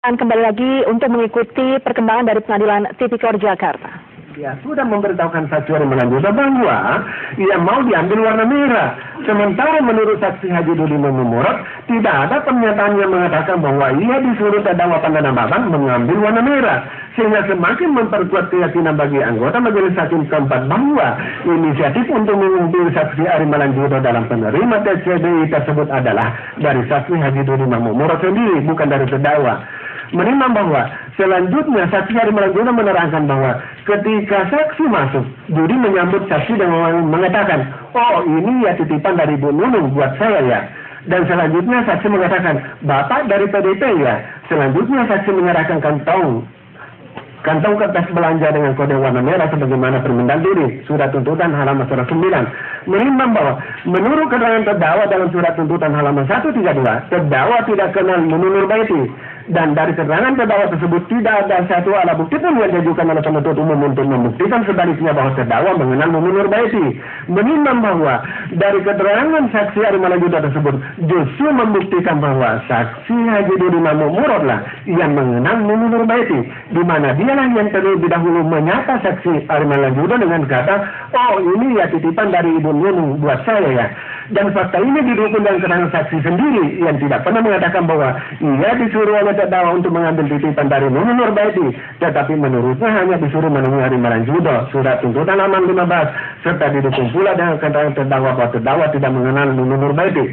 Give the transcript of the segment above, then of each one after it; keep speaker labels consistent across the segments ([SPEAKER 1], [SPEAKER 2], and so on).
[SPEAKER 1] Dan kembali lagi untuk mengikuti perkembangan dari Pengadilan Tipikor Jakarta.
[SPEAKER 2] Ya, sudah memberitahukan saksi Ari Malanjudo bahwa ia mau diambil warna merah. Sementara menurut saksi Haji Dudi Memumurot, tidak ada pernyataan yang mengatakan bahwa ia disuruh terdakwa Pandana Baban mengambil warna merah. Sehingga semakin memperkuat keyakinan bagi anggota Majelis Hakim keempat bahwa inisiatif untuk mengambil saksi Ari Malanjudo dalam penerima TCBI tersebut adalah dari saksi Haji Dudi Memumurot sendiri, bukan dari terdakwa. Menimbang bahwa selanjutnya saksi Ari Malanjudo menerangkan bahwa ketika saksi masuk, Dudi menyambut saksi dengan mengatakan, oh ini ya titipan dari Bu Nunung buat saya ya. Dan selanjutnya saksi mengatakan, Bapak dari PDP ya. Selanjutnya saksi menyerahkan kantong kertas belanja dengan kode warna merah sebagaimana permintaan Dudi, surat tuntutan halaman 109. Menimbang bahwa menurut keterangan terdakwa dalam surat tuntutan halaman 132, terdakwa tidak kenal Nunung Nurbaiti. Dan dari keterangan terdakwa tersebut tidak ada satu alat bukti pun yang diajukan oleh penuntut umum untuk membuktikan sebaliknya bahwa terdakwa mengenal Nunung Nurbaiti. Menimbang bahwa dari keterangan saksi Ari Malanjudo tersebut justru membuktikan bahwa saksi Haji Dudi Memumurot lah yang mengenal Nunung Nurbaiti, di mana dialah yang terlebih dahulu menyapa saksi Ari Malanjudo dengan kata, oh ini ya titipan dari Ibu Nunung buat saya ya. Dan fakta ini didukung dengan keterangan saksi sendiri yang tidak pernah mengatakan bahwa ia disuruh oleh terdakwa untuk mengambil titipan dari Nunung Nurbaiti, tetapi menurutnya hanya disuruh menemui Ari Malanjudo, surat tuntutan halaman 15, serta didukung pula dengan keterangan terdakwa bahwa terdakwa tidak mengenal Nunung Nurbaiti.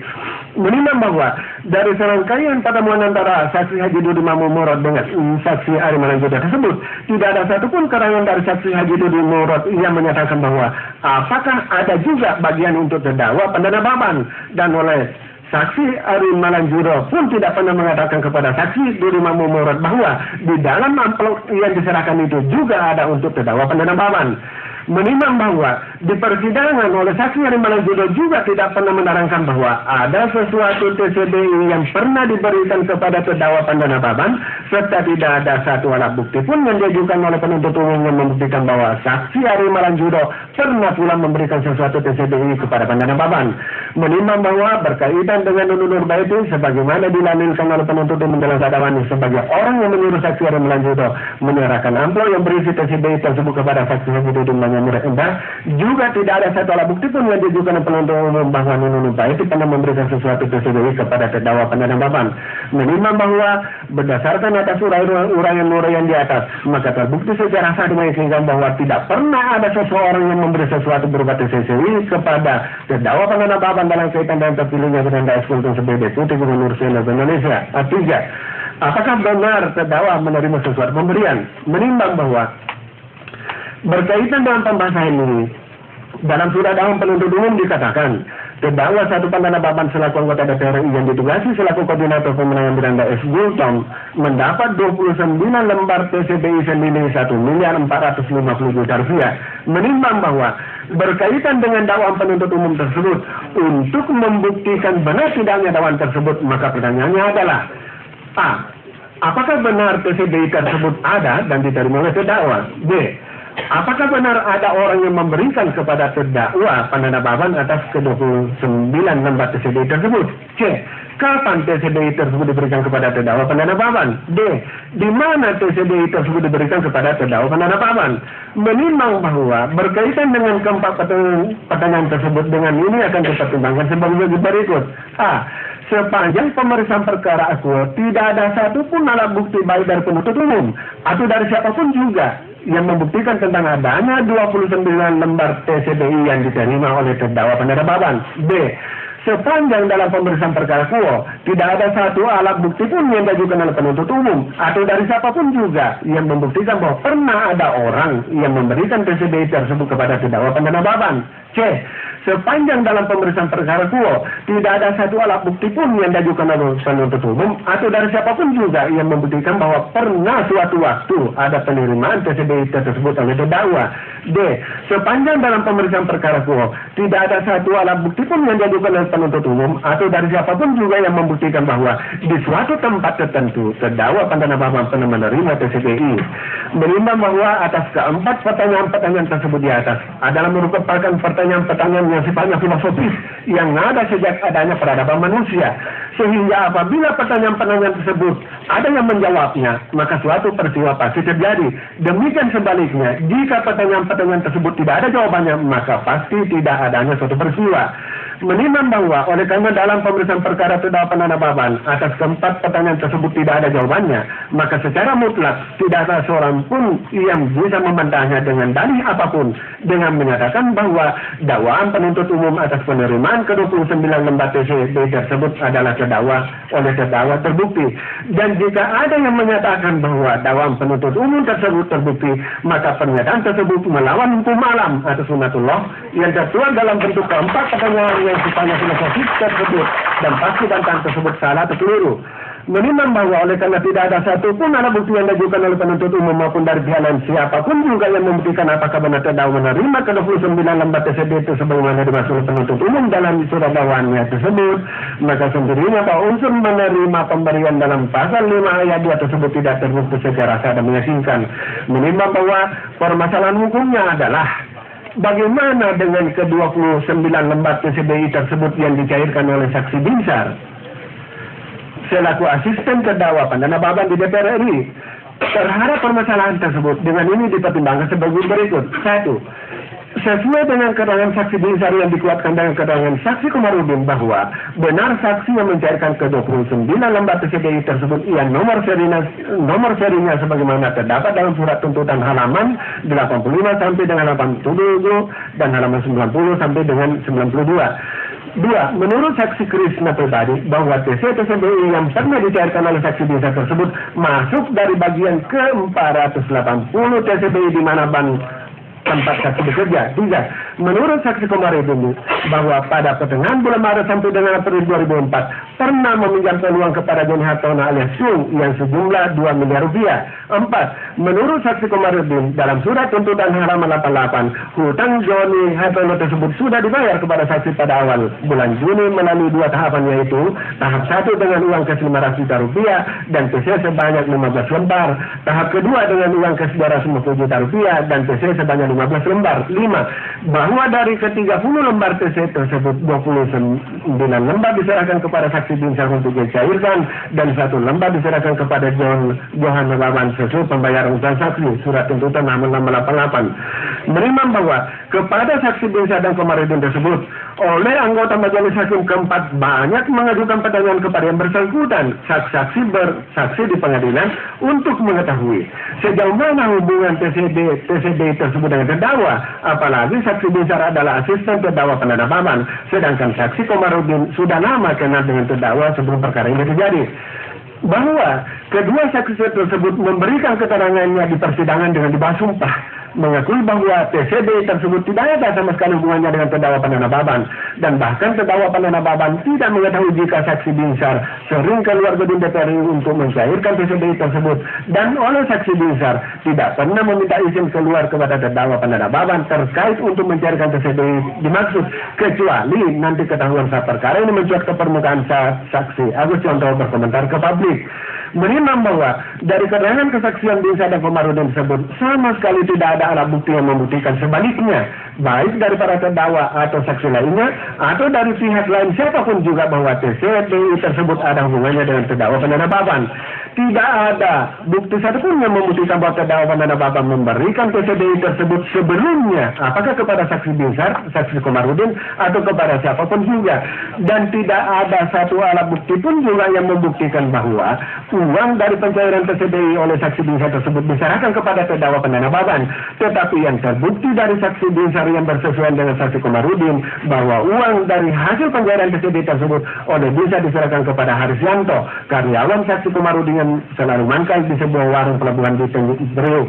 [SPEAKER 2] Menimbang bahwa dari serangkaian pertemuan antara saksi Haji Dudi Memumurot dengan saksi Ari Malanjudo tersebut, tidak ada satupun keterangan dari saksi Haji Dudi Memumurot yang menyatakan bahwa apakah ada juga bagian untuk terdakwa Pandana Baban, dan oleh saksi Ari Malanjudo pun tidak pernah mengatakan kepada saksi Dudi Memumurot bahwa di dalam amplop yang diserahkan itu juga ada untuk terdakwa Pandana Baban. Menimbang bahwa di persidangan oleh saksi Ari Malanjudo juga tidak pernah menerangkan bahwa ada sesuatu TCBI yang pernah diberikan kepada terdakwa Pandana Baban, serta tidak ada satu alat bukti pun yang diajukan oleh penuntut umum yang membuktikan bahwa saksi Ari Malanjudo pernah pula memberikan sesuatu TCBI kepada Pandana Baban. Menimbang bahwa berkaitan dengan Nunung Nurbaiti sebagaimana dilalilkan oleh penuntut umum dalam dakwaan sebagai orang yang menyuruh saksi Ari Malanjudo menyerahkan amplop yang berisi TCBI tersebut kepada saksi Haji Dudi Memumurot, juga tidak ada satu alat bukti pun yang diajukan oleh penuntut umum bahwa Nunung Nurbaiti pernah memberikan sesuatu TCBI kepada terdakwa Pandana Baban. Menimbang bahwa berdasarkan atas uraian-uraian di atas, maka terbukti secara sah meyakinkan bahwa tidak pernah ada seseorang yang memberi sesuatu berupa TCBI kepada terdakwa Pandana Baban dalam kaitan dengan terpilihnya Beranda Eskultum sebagai Deputi Gubernur Seluruh Indonesia. Artinya, apakah benar terdakwa menerima sesuatu pemberian? Menimbang bahwa berkaitan dengan pembahasan ini, dalam surat dakwaan penuntut umum dikatakan, terdakwa satu Pandana Baban selaku anggota DPR RI yang ditugasi selaku koordinator pemenangan Beranda Eskultum mendapat 29 lembar TCBI senilai Rp1.450.000. Menimbang bahwa berkaitan dengan dakwaan penuntut umum tersebut, untuk membuktikan benar tidaknya dakwaan tersebut, maka pertanyaannya adalah A. Apakah benar TCBI tersebut ada dan diterima oleh terdakwa? B. Apakah benar ada orang yang memberikan kepada terdakwa Pandana Baban atas ke-29 lembar TCBI tersebut? C. Kapan TCBI tersebut diberikan kepada terdakwa Pandana Baban? D. Di mana TCBI tersebut diberikan kepada terdakwa Pandana Baban? Menimbang bahwa berkaitan dengan keempat pertanyaan tersebut, dengan ini akan dipertimbangkan sebagai berikut. A. Sepanjang pemeriksaan perkara akuo, tidak ada satupun alat bukti baik dari penuntut umum atau dari siapapun juga yang membuktikan tentang adanya 29 lembar TCBI yang diterima oleh terdakwa Pandana Baban. B. Sepanjang dalam pemeriksaan perkara akuo, tidak ada satu alat bukti pun yang diajukan oleh penuntut umum atau dari siapapun juga yang membuktikan bahwa pernah ada orang yang memberikan TCBI tersebut kepada terdakwa Pandana Baban. C. Sepanjang dalam pemeriksaan perkara akuo, tidak ada satu alat bukti pun yang diajukan oleh penuntut umum atau dari siapapun juga yang membuktikan bahwa pernah suatu waktu ada penerimaan TCBI tersebut oleh terdakwa. D. Sepanjang dalam pemeriksaan perkara akuo, tidak ada satu alat bukti pun yang diajukan oleh penuntut umum atau dari siapapun juga yang membuktikan bahwa di suatu tempat tertentu terdakwa Pandana Baban pernah menerima TCBI. Menimbang bahwa atas keempat pertanyaan-pertanyaan tersebut di atas adalah merupakan pertanyaan pertanyaan-pertanyaan yang sifatnya filosofis yang ada sejak adanya peradaban manusia. Sehingga apabila pertanyaan-pertanyaan tersebut ada yang menjawabnya, maka suatu peristiwa pasti terjadi. Demikian sebaliknya, jika pertanyaan-pertanyaan tersebut tidak ada jawabannya, maka pasti tidak adanya suatu peristiwa. Menimbang bahwa oleh karena dalam pemeriksaan perkara terdakwa Pandana Baban atas keempat pertanyaan tersebut tidak ada jawabannya, maka secara mutlak tidak ada seorang pun yang bisa membantahnya dengan dalih apapun dengan menyatakan bahwa dakwaan penuntut umum atas penerimaan ke-29 lembar TCB tersebut adalah terdakwa oleh terdakwa terbukti. Dan jika ada yang menyatakan bahwa dakwaan penuntut umum tersebut terbukti, maka pernyataan tersebut melawan hukum alam atau sunatullah yang tertuang dalam bentuk keempat pertanyaan yang sifatnya filosofis tersebut, dan pasti bantahan tersebut salah atau keliru. Menimbang bahwa oleh karena tidak ada satu pun alat bukti yang diajukan oleh penuntut umum maupun dari pihak lain siapapun juga yang membuktikan apakah benar terdakwa menerima ke-29 lembar TCB itu sebagaimana dimaksud oleh penuntut umum dalam surat dakwaannya tersebut, maka sendirinya bahwa unsur menerima pemberian dalam pasal 5 ayat 2 tersebut tidak terbukti secara sah dan meyakinkan. Menimbang bahwa permasalahan hukumnya adalah bagaimana dengan ke-29 lembar TCBI tersebut yang dicairkan oleh saksi Binsar selaku asisten terdakwa Pandana Baban di DPR RI terhadap permasalahan tersebut. Dengan ini dipertimbangkan sebagai berikut. 1. Sesuai dengan keterangan saksi Binsar yang dikuatkan dengan keterangan saksi Komarudin bahwa benar saksi yang mencairkan ke-29 lembar TCBI tersebut ia nomor serinya sebagaimana terdapat dalam surat tuntutan halaman 85 sampai dengan 87 dan halaman 90 sampai dengan 92. 2. Menurut saksi Krisna pribadi bahwa TCBI yang pernah dicairkan oleh saksi Binsar tersebut masuk dari bagian ke-480 TCBI di mana tempat saksi bekerja. 3. Menurut saksi Komarudin bahwa pada pertengahan bulan Maret sampai dengan April 2004 pernah meminjamkan uang kepada Joni Hartono alias Sung yang sejumlah 2 miliar rupiah. 4. Menurut saksi Komarudin dalam surat tuntutan halaman 88 hutang Joni Hartono tersebut sudah dibayar kepada saksi pada awal bulan Juni melalui 2 tahapan, yaitu tahap 1 dengan uang kes 500 juta rupiah dan TC sebanyak 15 lembar, tahap kedua dengan uang kes 250 juta rupiah dan TC sebanyak 15 lembar. 5. Bahwa dari ke-30 lembar TC tersebut 29 lembar diserahkan kepada saksi Binsar untuk dicairkan dan 1 lembar diserahkan kepada Johan Baban sesuai pembayaran utang saksi surat tuntutan halaman 88. Menimbang bahwa kepada saksi Binsar dan Komarudin tersebut oleh anggota majelis hakim keempat banyak mengajukan pertanyaan kepada yang bersangkutan saksi bersaksi di pengadilan untuk mengetahui sejauh mana hubungan TCB tersebut dengan terdakwa, apalagi saksi Binsar adalah asisten terdakwa Pandana Baban, sedangkan saksi Komarudin sudah lama kenal dengan terdakwa sebelum perkara ini terjadi. Bahwa kedua saksi tersebut memberikan keterangannya di persidangan dengan dibahas sumpah, mengakui bahwa TCB tersebut tidak ada sama sekali hubungannya dengan terdakwa Pandana Baban, dan bahkan terdakwa Pandana Baban tidak mengetahui jika saksi Binsar sering keluar gedung DPR untuk mencairkan TCB tersebut, dan oleh saksi Binsar tidak pernah meminta izin keluar kepada terdakwa Pandana Baban terkait untuk mencairkan TCB dimaksud, kecuali nanti ketahuan saat perkara ini mencuat ke permukaan saat saksi Agus Contoh berkomentar ke publik. Menimbang bahwa dari keterangan kesaksian Binsar dan Komarudin tersebut sama sekali tidak ada alat bukti yang membuktikan sebaliknya, baik dari para terdakwa atau saksi lainnya atau dari pihak lain siapapun juga bahwa TCBI tersebut ada hubungannya dengan terdakwa Pandana Baban. Tidak ada bukti satupun yang membuktikan bahwa terdakwa Pandana Baban memberikan TCBI tersebut sebelumnya, apakah kepada saksi Binsar, saksi Komarudin atau kepada siapapun juga. Dan tidak ada satu alat bukti pun juga yang membuktikan bahwa uang dari pencairan TCBI oleh saksi Binsar tersebut diserahkan kepada terdakwa Pandana Baban. Tetapi yang terbukti dari saksi Binsar yang bersesuaian dengan saksi Komarudin bahwa uang dari hasil pencairan TCBI tersebut oleh Binsar diserahkan kepada Harisyanto, karyawan saksi Komarudin yang selalu mangkal di sebuah warung pelabuhan di Priuk.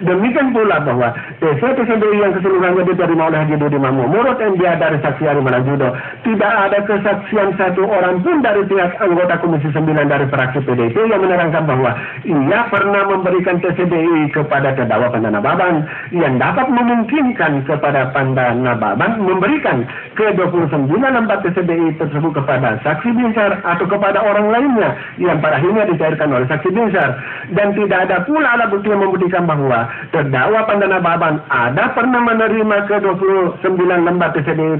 [SPEAKER 2] Demikian pula bahwa TCBI yang keseluruhannya diterima oleh Haji Dudi Mamumurut MDA dari saksi Ari Malajudo, tidak ada kesaksian satu orang pun dari pihak anggota Komisi 9 dari fraksi PDIP yang menerangkan bahwa ia pernah memberikan TCBI kepada terdakwa Pandana Baban yang dapat memungkinkan kepada terdakwa Pandana Baban memberikan ke-29 lembar TCBI tersebut kepada saksi binsar atau kepada orang lainnya yang pada akhirnya dicairkan oleh saksi binsar, dan tidak ada pula alat bukti yang membuktikan bahwa terdakwa Pandana Baban ada pernah menerima ke-29 lembar TCBI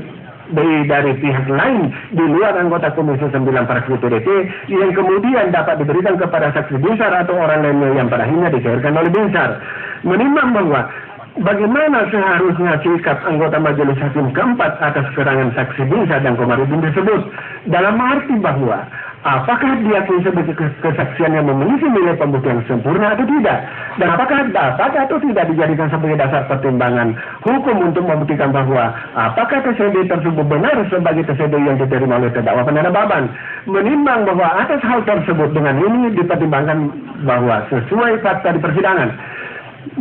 [SPEAKER 2] dari pihak lain di luar anggota Komisi 9 Fraksi PDT yang kemudian dapat diberikan kepada saksi binsar atau orang lainnya yang pada akhirnya dicairkan oleh binsar. Menimbang bahwa bagaimana seharusnya sikap anggota Majelis Hakim keempat atas keterangan saksi binsar dan Komarudin tersebut, dalam arti bahwa apakah diakui sebagai kesaksian yang memiliki nilai pembuktian sempurna atau tidak, dan apakah dapat atau tidak dijadikan sebagai dasar pertimbangan hukum untuk membuktikan bahwa apakah TCB tersebut benar sebagai TCB yang diterima oleh terdakwa Pandana Baban. Menimbang bahwa atas hal tersebut, dengan ini dipertimbangkan bahwa sesuai fakta di persidangan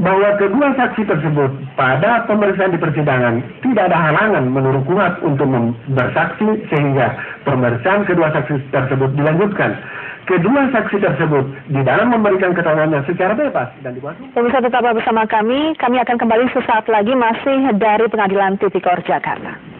[SPEAKER 2] bahwa kedua saksi tersebut pada pemeriksaan di persidangan tidak ada halangan menurut kuat untuk bersaksi, sehingga pemeriksaan kedua saksi tersebut dilanjutkan. Kedua saksi tersebut di dalam memberikan keterangannya secara bebas dan dikuasai.
[SPEAKER 1] Pemirsa tetaplah bersama kami akan kembali sesaat lagi masih dari Pengadilan Tipikor Jakarta.